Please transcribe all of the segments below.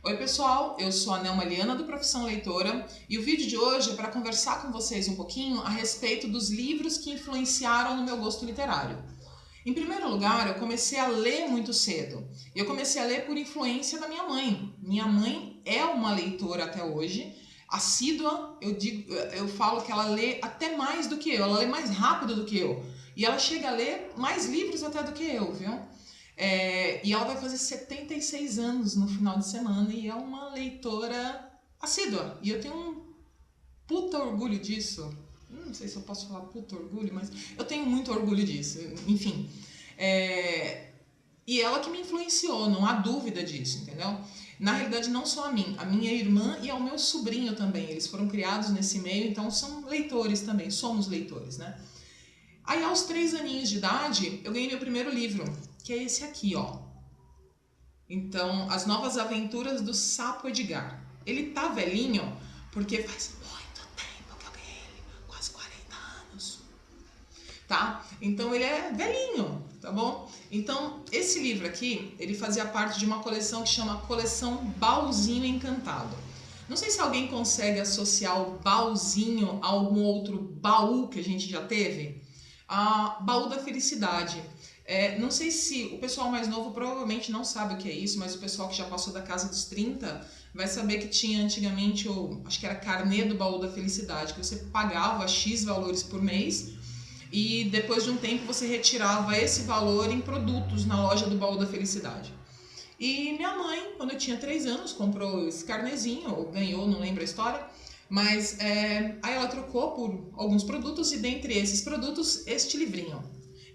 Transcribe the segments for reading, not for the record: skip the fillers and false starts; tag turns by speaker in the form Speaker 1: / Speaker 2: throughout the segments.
Speaker 1: Oi pessoal, eu sou a Nelma Liana do Profissão Leitora e o vídeo de hoje é para conversar com vocês um pouquinho a respeito dos livros que influenciaram no meu gosto literário. Em primeiro lugar, eu comecei a ler muito cedo. Eu comecei a ler por influência da minha mãe. Minha mãe é uma leitora até hoje, assídua. Eu falo que ela lê até mais do que eu, ela lê mais rápido do que eu. E ela chega a ler mais livros até do que eu, viu? E ela vai fazer 76 anos no final de semana e é uma leitora assídua. E eu tenho um puta orgulho disso. Não sei se eu posso falar puta orgulho, mas eu tenho muito orgulho disso. Enfim. E ela que me influenciou, não há dúvida disso, entendeu? Na realidade, não só a minha irmã e ao meu sobrinho também. Eles foram criados nesse meio, então são leitores também, somos leitores, né? Aí, aos 3 aninhos de idade, eu ganhei meu primeiro livro, que é esse aqui, ó. Então, As Novas Aventuras do Sapo Edgar. Ele tá velhinho, porque faz muito tempo que eu ganhei ele, quase 40 anos, tá? Então, ele é velhinho, tá bom? Então, esse livro aqui, ele fazia parte de uma coleção que chama Coleção Baúzinho Encantado. Não sei se alguém consegue associar o baúzinho a algum outro baú que a gente já teve. Baú da Felicidade. Não sei se o pessoal mais novo provavelmente não sabe o que é isso, mas o pessoal que já passou da casa dos 30 vai saber que tinha antigamente acho que era carnê do Baú da Felicidade, que você pagava X valores por mês e depois de um tempo você retirava esse valor em produtos na loja do Baú da Felicidade. E minha mãe, quando eu tinha 3 anos, comprou esse carnezinho, ou ganhou, não lembro a história, mas aí ela trocou por alguns produtos e dentre esses produtos, este livrinho.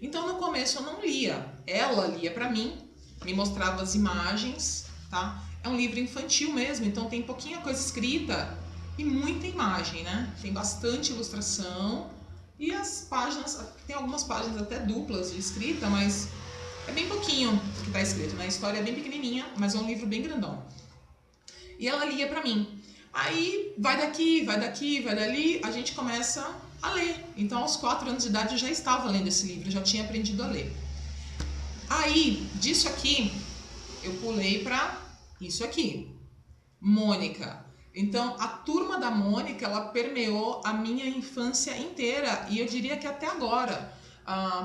Speaker 1: Então no começo eu não lia, ela lia pra mim, me mostrava as imagens, tá? É um livro infantil mesmo, então tem pouquinha coisa escrita e muita imagem, né? Tem bastante ilustração e as páginas, tem algumas páginas até duplas de escrita, mas é bem pouquinho que tá escrito, né? A história é bem pequenininha, mas é um livro bem grandão. E ela lia pra mim. Aí vai daqui, vai daqui, vai dali, a gente começa a ler. Então aos 4 anos de idade eu já estava lendo esse livro, já tinha aprendido a ler. Aí, disso aqui, eu pulei para isso aqui, Mônica. Então a Turma da Mônica, ela permeou a minha infância inteira e eu diria que até agora,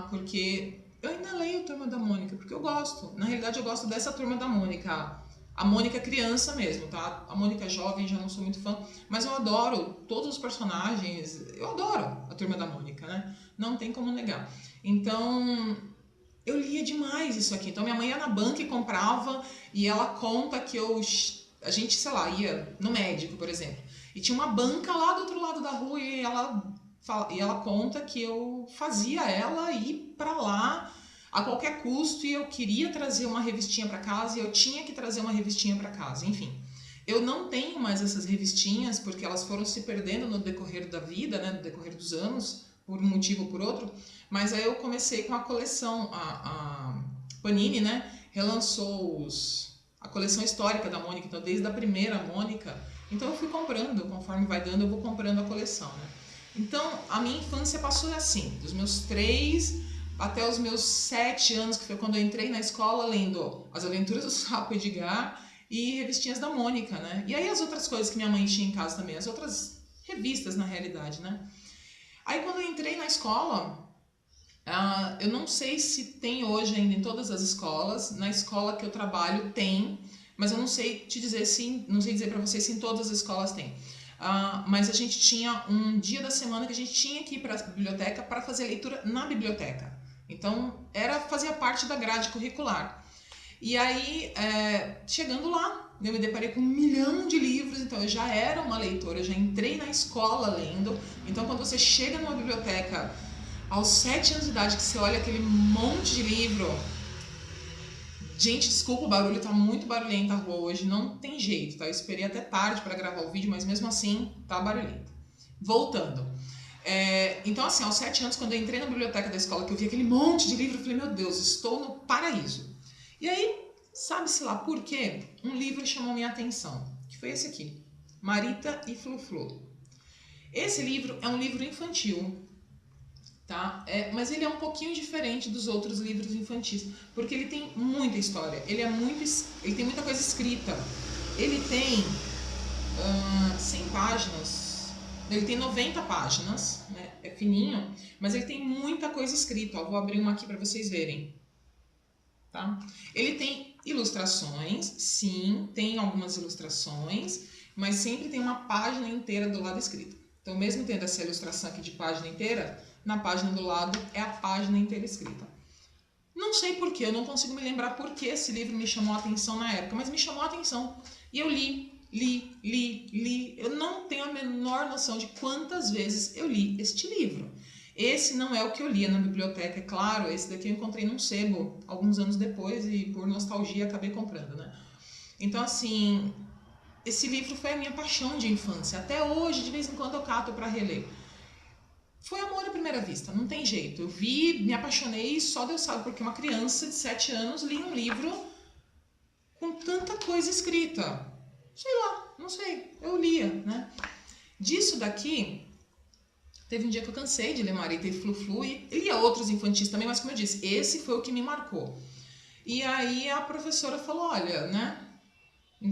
Speaker 1: porque eu ainda leio Turma da Mônica, porque eu gosto. Na realidade eu gosto dessa Turma da Mônica, a Mônica criança mesmo, tá? A Mônica jovem já não sou muito fã, mas eu adoro todos os personagens, eu adoro a Turma da Mônica, né? Não tem como negar. Então, eu lia demais isso aqui. Então, minha mãe ia na banca e comprava, e ela conta que a gente, sei lá, ia no médico, por exemplo, e tinha uma banca lá do outro lado da rua, e ela conta que eu fazia ela ir pra lá a qualquer custo e eu queria trazer uma revistinha para casa e eu tinha que trazer uma revistinha para casa, enfim. Eu não tenho mais essas revistinhas porque elas foram se perdendo no decorrer da vida, né, no decorrer dos anos, por um motivo ou por outro, mas aí eu comecei com a coleção, a Panini, né, relançou a coleção histórica da Mônica, então desde a primeira Mônica, então eu fui comprando, conforme vai dando eu vou comprando a coleção, né. Então a minha infância passou assim, dos meus 3 até os meus 7 anos, que foi quando eu entrei na escola lendo As Aventuras do Sapo Edgar e revistinhas da Mônica, né? E aí as outras coisas que minha mãe tinha em casa também, as outras revistas na realidade, né? Aí quando eu entrei na escola, eu não sei se tem hoje ainda em todas as escolas, na escola que eu trabalho tem, mas eu não sei te dizer se, não sei dizer para vocês se em todas as escolas tem. Mas a gente tinha um dia da semana que a gente tinha que ir para a biblioteca para fazer leitura na biblioteca. Então, fazia parte da grade curricular. E aí, chegando lá, eu me deparei com 1 milhão de livros, então eu já era uma leitora, eu já entrei na escola lendo. Então, quando você chega numa biblioteca aos 7 anos de idade, que você olha aquele monte de livro... Gente, desculpa, o barulho tá muito barulhento a rua hoje, não tem jeito, tá? Eu esperei até tarde para gravar o vídeo, mas mesmo assim, tá barulhento. Voltando. Então, assim, aos 7 anos, quando eu entrei na biblioteca da escola, que eu vi aquele monte de livro, eu falei, meu Deus, estou no paraíso. E aí, sabe-se lá por quê? Um livro chamou minha atenção, que foi esse aqui, Marita e Flu-Flu. Esse livro é um livro infantil, tá? Mas ele é um pouquinho diferente dos outros livros infantis, porque ele tem muita história, ele tem muita coisa escrita. Ele tem 100 páginas, ele tem 90 páginas, né? É fininho, mas ele tem muita coisa escrita. Ó, vou abrir uma aqui para vocês verem. Tá? Ele tem ilustrações, sim, tem algumas ilustrações, mas sempre tem uma página inteira do lado escrita. Então, mesmo tendo essa ilustração aqui de página inteira, na página do lado é a página inteira escrita. Não sei porquê, eu não consigo me lembrar por que esse livro me chamou a atenção na época, mas me chamou a atenção. E eu li. Eu não tenho a menor noção de quantas vezes eu li este livro. Esse não é o que eu lia na biblioteca, é claro, esse daqui eu encontrei num sebo alguns anos depois e por nostalgia acabei comprando, né? Então, assim, esse livro foi a minha paixão de infância. Até hoje, de vez em quando eu cato para reler. Foi amor à primeira vista, não tem jeito. Eu vi, me apaixonei e só Deus sabe, porque uma criança de 7 anos lia um livro com tanta coisa escrita. Sei lá, não sei, eu lia, né? Disso daqui, teve um dia que eu cansei de ler Marita e Flu-Flu e lia outros infantis também, mas como eu disse, esse foi o que me marcou. E aí a professora falou, olha, né,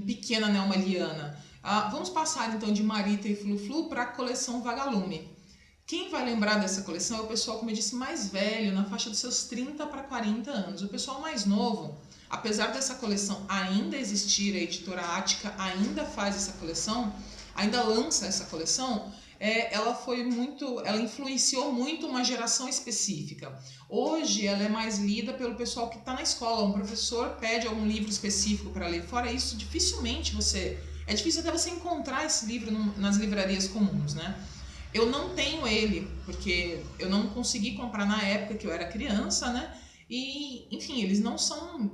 Speaker 1: pequena Nelma Liana, vamos passar então de Marita e Flu-Flu para a coleção Vagalume. Quem vai lembrar dessa coleção é o pessoal, como eu disse, mais velho, na faixa dos seus 30 para 40 anos. O pessoal mais novo, apesar dessa coleção ainda existir, a editora Ática ainda faz essa coleção, ainda lança essa coleção, ela influenciou muito uma geração específica. Hoje ela é mais lida pelo pessoal que está na escola, um professor pede algum livro específico para ler. Fora isso, é difícil até você encontrar esse livro nas livrarias comuns, né? Eu não tenho ele, porque eu não consegui comprar na época que eu era criança, né? E, enfim, eles não são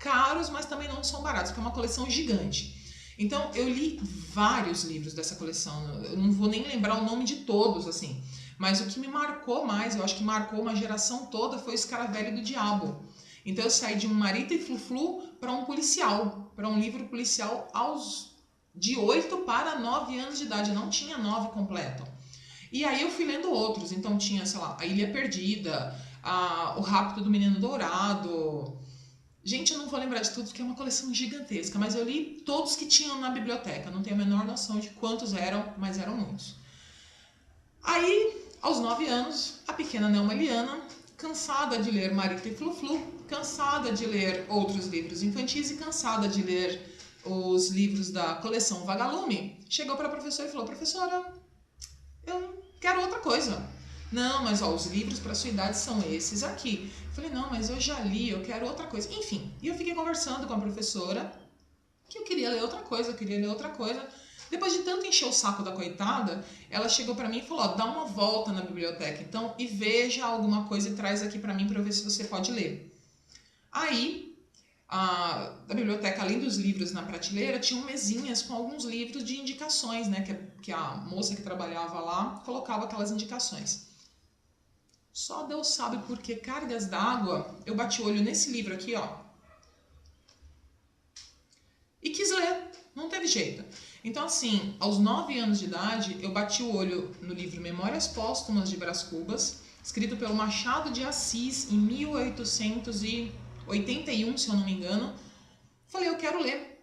Speaker 1: caros, mas também não são baratos, porque é uma coleção gigante. Então, eu li vários livros dessa coleção. Eu não vou nem lembrar o nome de todos, assim. Mas o que me marcou mais, eu acho que marcou uma geração toda, foi o Escaravelho do Diabo. Então, eu saí de um Marita e Flu-Flu para um policial, para um livro policial de 8 para 9 anos de idade, eu não tinha 9 completo. E aí eu fui lendo outros, então tinha, sei lá, A Ilha Perdida, O Rapto do Menino Dourado. Gente, eu não vou lembrar de tudo porque é uma coleção gigantesca, mas eu li todos que tinham na biblioteca, não tenho a menor noção de quantos eram, mas eram muitos. Aí, aos 9 anos, a pequena Nelma Liana, cansada de ler Marita e Flu-Flu, cansada de ler outros livros infantis e cansada de ler os livros da coleção Vagalume, chegou para a professora e falou, professora, eu quero outra coisa. Não, mas ó, os livros para sua idade são esses aqui. Eu falei, não, mas eu já li, eu quero outra coisa. Enfim, e eu fiquei conversando com a professora que eu queria ler outra coisa, Depois de tanto encher o saco da coitada, ela chegou para mim e falou, ó, dá uma volta na biblioteca então e veja alguma coisa e traz aqui para mim para eu ver se você pode ler. Aí, da biblioteca, além dos livros na prateleira, tinham mesinhas com alguns livros de indicações, né? Que a moça que trabalhava lá colocava aquelas indicações. Só Deus sabe por que cargas d'água eu bati o olho nesse livro aqui, ó. E quis ler, não teve jeito. Então, assim, aos 9 anos de idade, eu bati o olho no livro Memórias Póstumas de Brás Cubas, escrito pelo Machado de Assis em 1881, se eu não me engano. Falei, eu quero ler.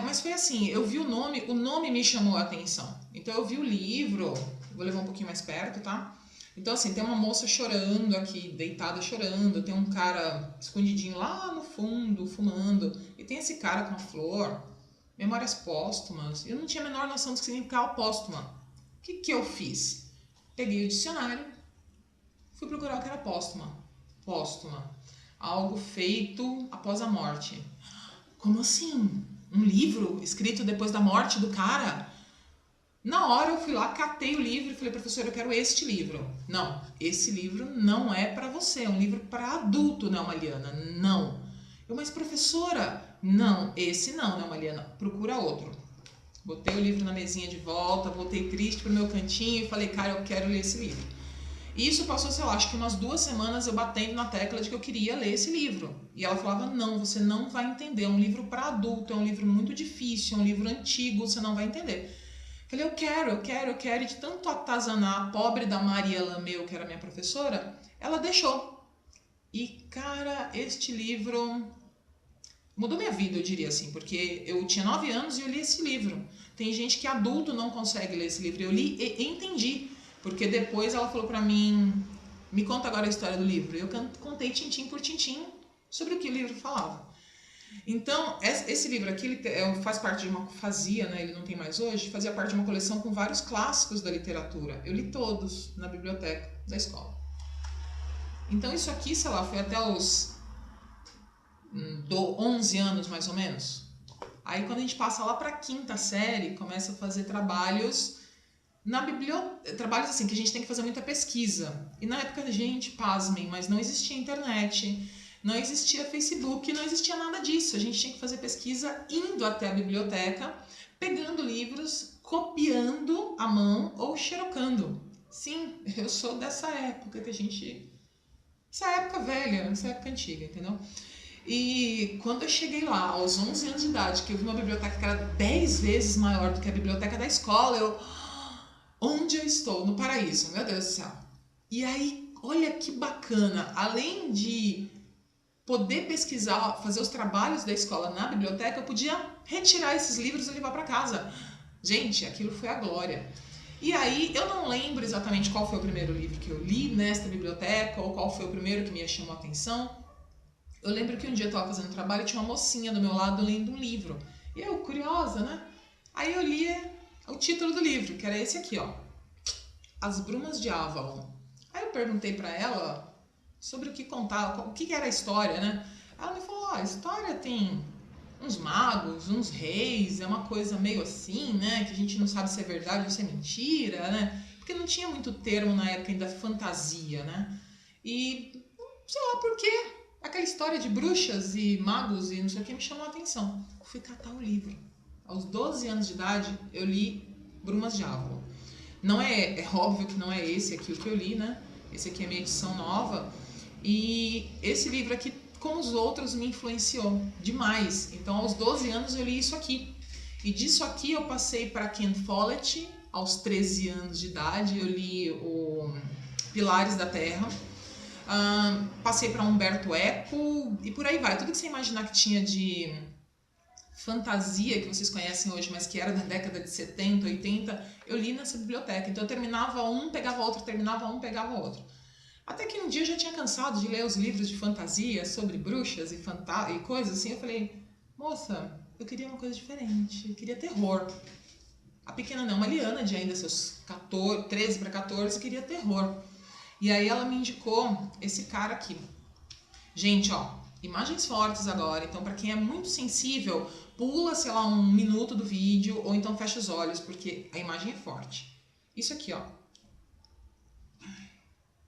Speaker 1: Mas foi assim, eu vi o nome me chamou a atenção. Então eu vi o livro, vou levar um pouquinho mais perto, tá? Então assim, tem uma moça chorando aqui, deitada chorando, tem um cara escondidinho lá no fundo, fumando, e tem esse cara com a flor, Memórias Póstumas. Eu não tinha a menor noção do que significava póstuma. O que eu fiz? Peguei o dicionário, fui procurar o que era póstuma. Póstuma. Algo feito após a morte. Como assim? Um livro escrito depois da morte do cara? Na hora eu fui lá, catei o livro e falei, professora, eu quero este livro. Não, esse livro não é para você, é um livro para adulto, Nelma Liana. Não. Mas professora, não, esse não, Nelma Liana, procura outro. Botei o livro na mesinha de volta, voltei triste pro meu cantinho e falei, cara, eu quero ler esse livro. E isso passou, sei lá, acho que umas 2 semanas eu batendo na tecla de que eu queria ler esse livro. E ela falava, não, você não vai entender, é um livro para adulto, é um livro muito difícil, é um livro antigo, você não vai entender. Falei, eu quero, e de tanto atazanar a pobre da Maria Lameu, que era minha professora, ela deixou. E, cara, este livro mudou minha vida, eu diria assim, porque eu tinha 9 anos e eu li esse livro. Tem gente que adulto não consegue ler esse livro. Eu li e entendi, porque depois ela falou pra mim, me conta agora a história do livro. Eu contei tintim por tintim sobre o que o livro falava. Então, esse livro aqui ele faz parte de uma... Fazia, né? Ele não tem mais hoje. Fazia parte de uma coleção com vários clássicos da literatura. Eu li todos na biblioteca da escola. Então, isso aqui, sei lá, foi até os 11 anos, mais ou menos. Aí, quando a gente passa lá para a 5ª série, começa a fazer trabalhos na biblioteca. Trabalhos assim, que a gente tem que fazer muita pesquisa. E na época, gente, pasmem, mas não existia internet... Não existia Facebook, não existia nada disso. A gente tinha que fazer pesquisa indo até a biblioteca, pegando livros, copiando à mão ou xerocando. Sim, eu sou dessa época que a gente... Essa época velha, essa época antiga, entendeu? E quando eu cheguei lá, aos 11 anos de idade, que eu vi uma biblioteca que era 10 vezes maior do que a biblioteca da escola, eu... Onde eu estou? No paraíso, meu Deus do céu. E aí, olha que bacana. Além de poder pesquisar, fazer os trabalhos da escola na biblioteca, eu podia retirar esses livros e levar para casa. Gente, aquilo foi a glória. E aí, eu não lembro exatamente qual foi o primeiro livro que eu li nesta biblioteca, ou qual foi o primeiro que me chamou a atenção. Eu lembro que um dia eu estava fazendo trabalho e tinha uma mocinha do meu lado lendo um livro. E eu, curiosa, né? Aí eu li o título do livro, que era esse aqui, ó. As Brumas de Avalon. Aí eu perguntei para ela sobre o que contava, o que era a história, né? Ela me falou, a história tem uns magos, uns reis, é uma coisa meio assim, né? Que a gente não sabe se é verdade ou se é mentira, né? Porque não tinha muito termo na época ainda fantasia, né? E sei lá por quê, aquela história de bruxas e magos e não sei o que me chamou a atenção. Eu fui catar o livro. Aos 12 anos de idade, eu li Brumas de Avalon. Não é óbvio que não é esse aqui o que eu li, né? Esse aqui é minha edição nova. E esse livro aqui, como os outros, me influenciou demais. Então, aos 12 anos, eu li isso aqui. E disso aqui, eu passei para Ken Follett, aos 13 anos de idade. Eu li o Pilares da Terra. Passei para Umberto Eco e por aí vai. Tudo que você imaginar que tinha de fantasia, que vocês conhecem hoje, mas que era da década de 70, 80, eu li nessa biblioteca. Então, eu terminava um, pegava outro, terminava um, pegava outro. Até que um dia eu já tinha cansado de ler os livros de fantasia sobre bruxas e coisas assim. Eu falei, moça, eu queria uma coisa diferente, eu queria terror. A pequena não, uma Liana de ainda seus 13 para 14, queria terror. E aí ela me indicou esse cara aqui. Gente, ó, imagens fortes agora. Então, para quem é muito sensível, pula, sei lá, 1 minuto do vídeo ou então fecha os olhos, porque a imagem é forte. Isso aqui, ó.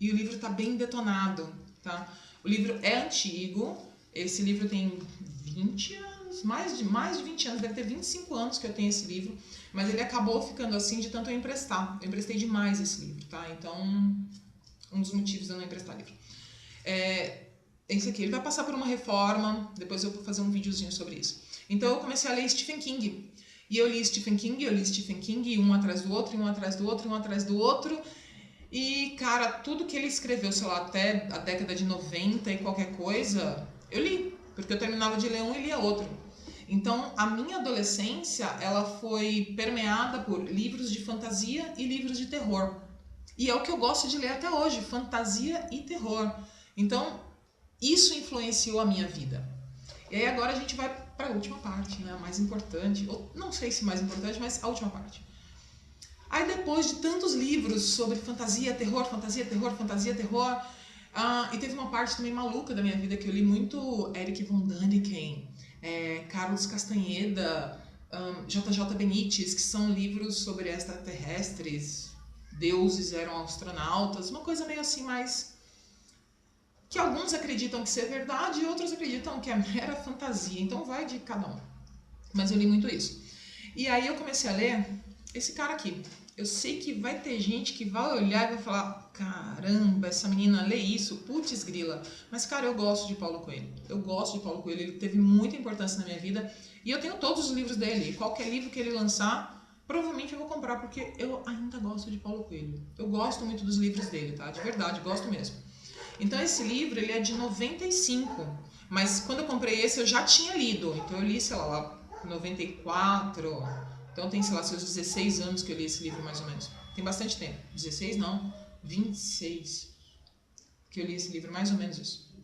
Speaker 1: E o livro está bem detonado, tá? O livro é antigo, esse livro tem 20 anos, mais de 20 anos, deve ter 25 anos que eu tenho esse livro, mas ele acabou ficando assim de tanto eu emprestar. Eu emprestei demais esse livro, tá? Então, um dos motivos de eu não emprestar livro. Esse aqui, ele vai passar por uma reforma, depois eu vou fazer um videozinho sobre isso. Então, eu comecei a ler Stephen King. E eu li Stephen King, um atrás do outro, um atrás do outro, um atrás do outro. E, cara, tudo que ele escreveu, sei lá, até a década de 90 e qualquer coisa, eu li. Porque eu terminava de ler um e lia outro. Então, a minha adolescência, ela foi permeada por livros de fantasia e livros de terror. E é o que eu gosto de ler até hoje, fantasia e terror. Então, isso influenciou a minha vida. E aí agora a gente vai para a última parte, né? A mais importante, ou não sei se mais importante, mas a última parte. Aí depois de tantos livros sobre fantasia, terror, e teve uma parte também maluca da minha vida que eu li muito Erich von Däniken, Carlos Castaneda, J.J. Benítez, que são livros sobre extraterrestres, deuses eram astronautas, uma coisa meio assim mais... que alguns acreditam que isso é verdade e outros acreditam que é mera fantasia, então vai de cada um. Mas eu li muito isso. E aí eu comecei a ler esse cara aqui. Eu sei que vai ter gente que vai olhar e vai falar, caramba, essa menina lê isso, putz grila. Mas, cara, eu gosto de Paulo Coelho. Eu gosto de Paulo Coelho, ele teve muita importância na minha vida. E eu tenho todos os livros dele. Qualquer livro que ele lançar, provavelmente eu vou comprar, porque eu ainda gosto de Paulo Coelho. Eu gosto muito dos livros dele, tá? De verdade, gosto mesmo. Então, esse livro, ele é de 95. Mas quando eu comprei esse, eu já tinha lido. Então eu li, sei lá, em 94. Então tem, sei lá, seus 16 anos que eu li esse livro, mais ou menos. Tem bastante tempo. 16 não, 26 que eu li esse livro, mais ou menos isso.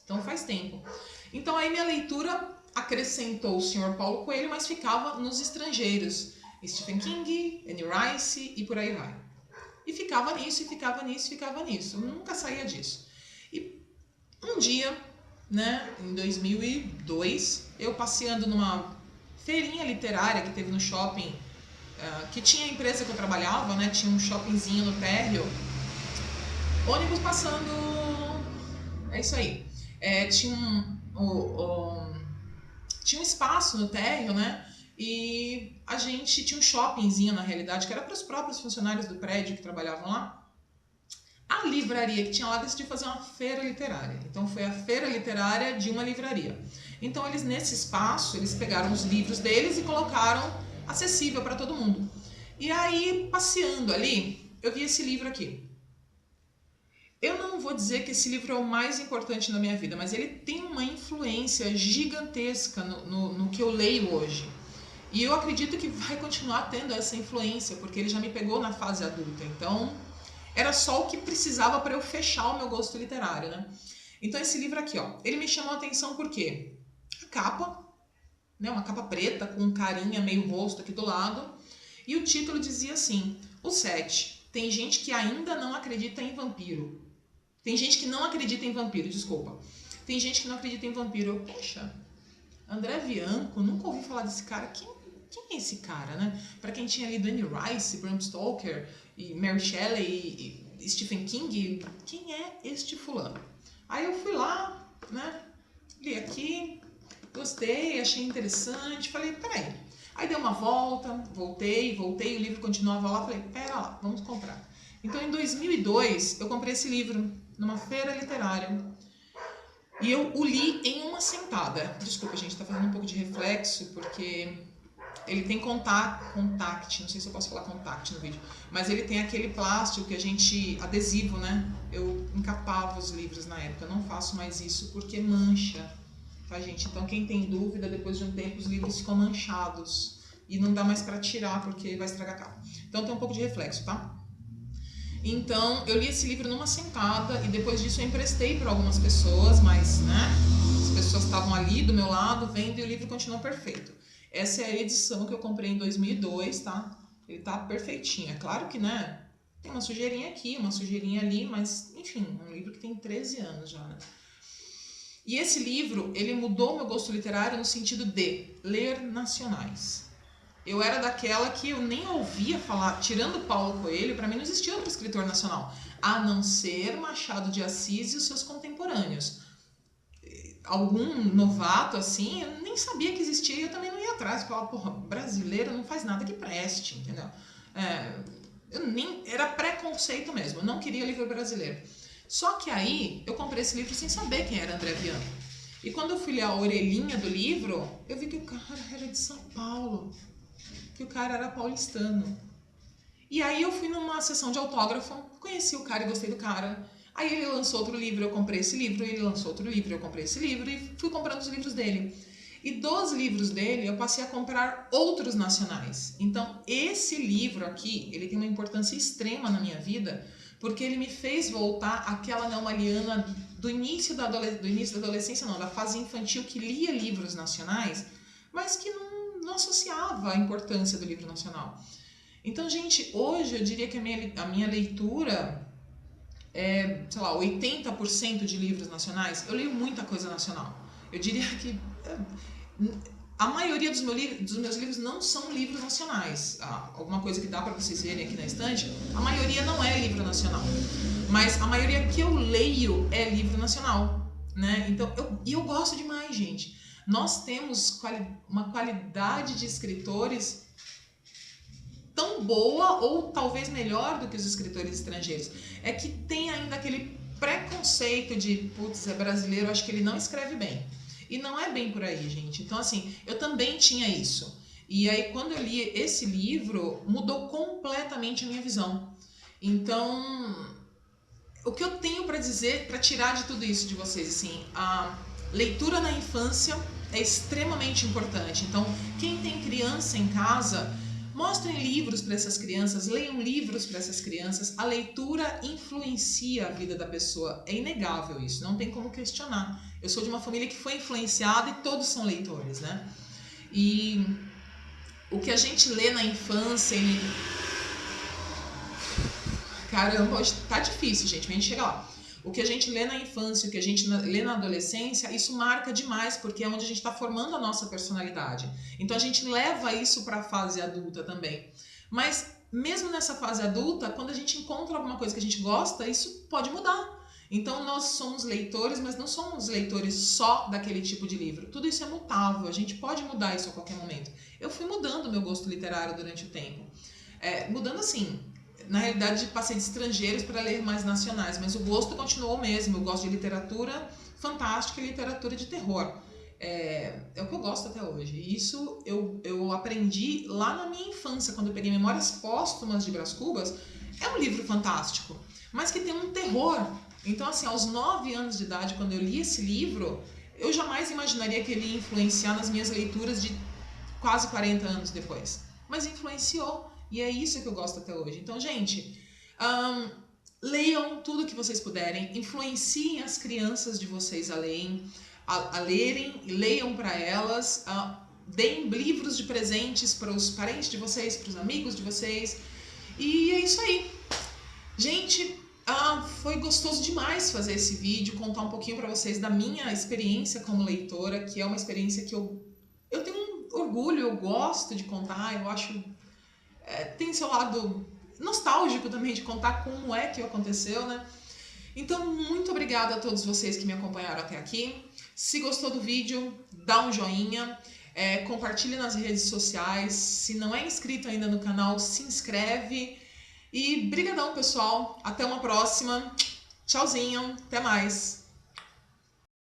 Speaker 1: Então faz tempo. Então aí minha leitura acrescentou o Sr. Paulo Coelho, mas ficava nos estrangeiros. Stephen King, Anne Rice e por aí vai. E ficava nisso, e ficava nisso, e ficava nisso. Eu nunca saía disso. E um dia, né, em 2002, eu passeando numa feirinha literária que teve no shopping, que tinha a empresa que eu trabalhava, né, tinha um shoppingzinho no térreo, ônibus passando, é isso aí. Tinha um espaço no térreo, né, e a gente tinha um shoppingzinho, na realidade, que era para os próprios funcionários do prédio que trabalhavam lá. A livraria que tinha lá decidiu fazer uma feira literária. Então foi a feira literária de uma livraria. Então eles, nesse espaço, eles pegaram os livros deles e colocaram acessível para todo mundo. E aí, passeando ali, eu vi esse livro aqui. Eu não vou dizer que esse livro é o mais importante na minha vida, mas ele tem uma influência gigantesca no que eu leio hoje. E eu acredito que vai continuar tendo essa influência, porque ele já me pegou na fase adulta. Então, era só o que precisava para eu fechar o meu gosto literário, né? Então, esse livro aqui, ó, ele me chamou a atenção porque a capa, né, uma capa preta com um carinha meio rosto aqui do lado, e o título dizia assim: O 7. Tem gente que ainda não acredita em vampiro. Tem gente que não acredita em vampiro, desculpa. Tem gente que não acredita em vampiro. Eu, poxa, André Bianco, nunca ouvi falar desse cara. Quem é esse cara, né? Pra quem tinha lido Anne Rice, Bram Stoker, e Mary Shelley e Stephen King, quem é este fulano? Aí eu fui lá, né? Li aqui, gostei, achei interessante, falei, peraí. Aí dei uma volta, voltei, o livro continuava lá, falei, pera lá, vamos comprar. Então em 2002 eu comprei esse livro numa feira literária e eu o li em uma sentada. Desculpa, gente, tá fazendo um pouco de reflexo porque ele tem contact, não sei se eu posso falar contact no vídeo, mas ele tem aquele plástico que a gente, adesivo, né? Eu encapava os livros na época, eu não faço mais isso porque mancha, tá, gente? Então quem tem dúvida, depois de um tempo os livros ficam manchados e não dá mais pra tirar porque vai estragar a capa. Então tem um pouco de reflexo, tá? Então eu li esse livro numa sentada e depois disso eu emprestei para algumas pessoas, mas, né? As pessoas estavam ali do meu lado vendo e o livro continuou perfeito. Essa é a edição que eu comprei em 2002, tá? Ele tá perfeitinho. É claro que, né, tem uma sujeirinha aqui, uma sujeirinha ali, mas, enfim, é um livro que tem 13 anos já, né? E esse livro, ele mudou meu gosto literário no sentido de ler nacionais. Eu era daquela que eu nem ouvia falar, tirando Paulo Coelho, para mim não existia outro escritor nacional, a não ser Machado de Assis e os seus contemporâneos. Algum novato, assim, eu nem sabia que existia e eu também não ia atrás. Eu falava, porra, brasileiro não faz nada que preste, entendeu? Era preconceito mesmo, eu não queria livro brasileiro. Só que aí, eu comprei esse livro sem saber quem era André Bianco. E quando eu fui ler a orelhinha do livro, eu vi que o cara era de São Paulo, que o cara era paulistano. E aí eu fui numa sessão de autógrafo, conheci o cara e gostei do cara. Aí ele lançou outro livro, eu comprei esse livro, ele lançou outro livro, eu comprei esse livro e fui comprando os livros dele. E dos livros dele, eu passei a comprar outros nacionais. Então, esse livro aqui, ele tem uma importância extrema na minha vida, porque ele me fez voltar àquela neomaliana do início da adolescência, não, da fase infantil, que lia livros nacionais, mas que não associava a importância do livro nacional. Então, gente, hoje eu diria que a minha leitura sei lá, 80% de livros nacionais. Eu leio muita coisa nacional. Eu diria que a maioria dos meus livros não são livros nacionais. Alguma coisa que dá para vocês verem aqui na estante, a maioria não é livro nacional. Mas a maioria que eu leio é livro nacional, né? Então, eu gosto demais, gente. Nós temos uma qualidade de escritores tão boa ou talvez melhor do que os escritores estrangeiros. É que tem ainda aquele preconceito de, putz, é brasileiro, acho que ele não escreve bem. E não é bem por aí, gente. Então, assim, eu também tinha isso. E aí, quando eu li esse livro, mudou completamente a minha visão. Então, o que eu tenho para dizer, para tirar de tudo isso de vocês, assim, Leitura na infância é extremamente importante. Então, quem tem criança em casa, mostrem livros para essas crianças, leiam livros para essas crianças. A leitura influencia a vida da pessoa. É inegável isso, não tem como questionar. Eu sou de uma família que foi influenciada e todos são leitores, né? E o que a gente lê na infância... Caramba, hoje tá difícil, gente, mas a gente chega lá. O que a gente lê na infância, o que a gente lê na adolescência, isso marca demais, porque é onde a gente está formando a nossa personalidade. Então a gente leva isso para a fase adulta também. Mas mesmo nessa fase adulta, quando a gente encontra alguma coisa que a gente gosta, isso pode mudar. Então nós somos leitores, mas não somos leitores só daquele tipo de livro. Tudo isso é mutável, a gente pode mudar isso a qualquer momento. Eu fui mudando o meu gosto literário durante o tempo. Mudando assim... Na realidade, passei de estrangeiros para ler mais nacionais, mas o gosto continuou o mesmo. Eu gosto de literatura fantástica e literatura de terror. É o que eu gosto até hoje. E isso eu aprendi lá na minha infância, quando eu peguei Memórias Póstumas de Brás Cubas. É um livro fantástico, mas que tem um terror. Então, assim, aos 9 anos de idade, quando eu li esse livro, eu jamais imaginaria que ele ia influenciar nas minhas leituras de quase 40 anos depois. Mas influenciou. E é isso que eu gosto até hoje. Então, gente, leiam tudo que vocês puderem, influenciem as crianças de vocês a lerem e leiam para elas, deem livros de presentes para os parentes de vocês, para os amigos de vocês. E é isso aí. Gente, foi gostoso demais fazer esse vídeo, contar um pouquinho para vocês da minha experiência como leitora, que é uma experiência que eu tenho um orgulho, eu gosto de contar, eu acho... tem seu lado nostálgico também de contar como é que aconteceu, né? Então, muito obrigada a todos vocês que me acompanharam até aqui. Se gostou do vídeo, dá um joinha, compartilhe nas redes sociais. Se não é inscrito ainda no canal, se inscreve. E brigadão, pessoal. Até uma próxima. Tchauzinho. Até mais.